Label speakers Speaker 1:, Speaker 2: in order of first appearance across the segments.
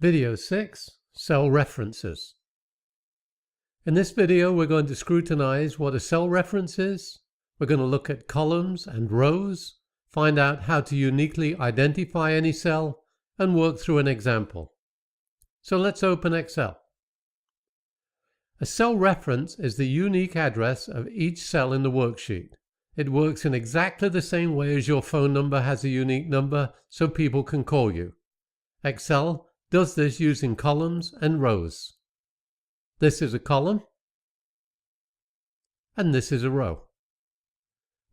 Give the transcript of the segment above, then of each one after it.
Speaker 1: Video 6, Cell References. In this video we're going to scrutinize what a cell reference is. We're going to look at columns and rows, find out how to uniquely identify any cell, and work through an example. So let's open Excel. A cell reference is the unique address of each cell in the worksheet. It works in exactly the same way as your phone number has a unique number so people can call you. Excel does this using columns and rows. This is a column and this is a row.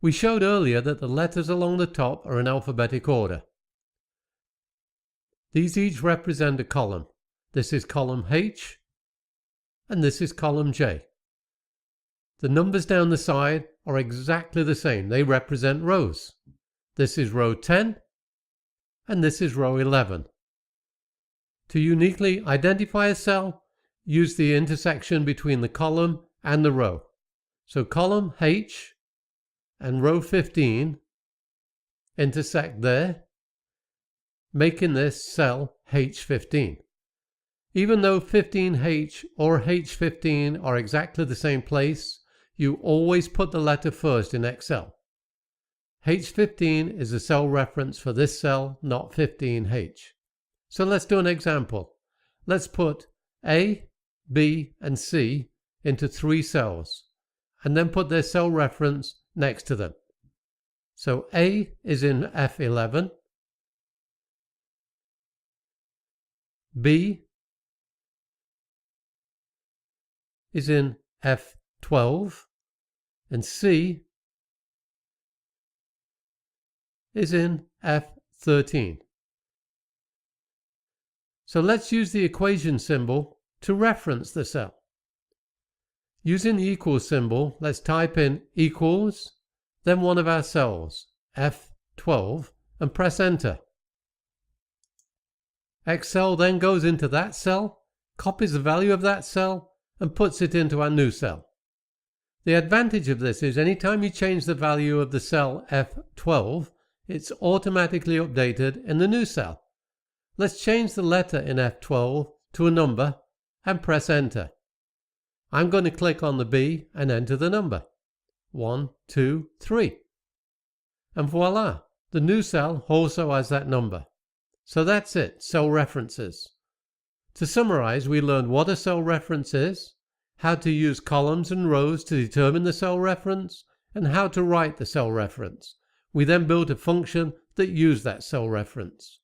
Speaker 1: We showed earlier that the letters along the top are in alphabetic order. These each represent a column. This is column H and this is column J. The numbers down the side are exactly the same. They represent rows. This is row 10 and this is row 11. To uniquely identify a cell, use the intersection between the column and the row. So column H and row 15 intersect there, making this cell H15. Even though 15H or H15 are exactly the same place, you always put the letter first in Excel. H15 is a cell reference for this cell, not 15H. So let's do an example. Let's put A, B, and C into 3 cells, and then put their cell reference next to them. So A is in F11, B is in F12, and C is in F13. So let's use the equation symbol to reference the cell. Using the equals symbol, let's type in equals, then one of our cells, F12, and press enter. Excel then goes into that cell, copies the value of that cell, and puts it into our new cell. The advantage of this is anytime you change the value of the cell F12, it's automatically updated in the new cell. Let's change the letter in F12 to a number and press enter. I'm going to click on the B and enter the number. 1, 2, 3. And voila, the new cell also has that number. So that's it, cell references. To summarize, we learned what a cell reference is, how to use columns and rows to determine the cell reference, and how to write the cell reference. We then built a function that used that cell reference.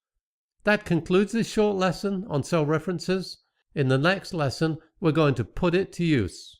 Speaker 1: That concludes this short lesson on cell references. In the next lesson, we're going to put it to use.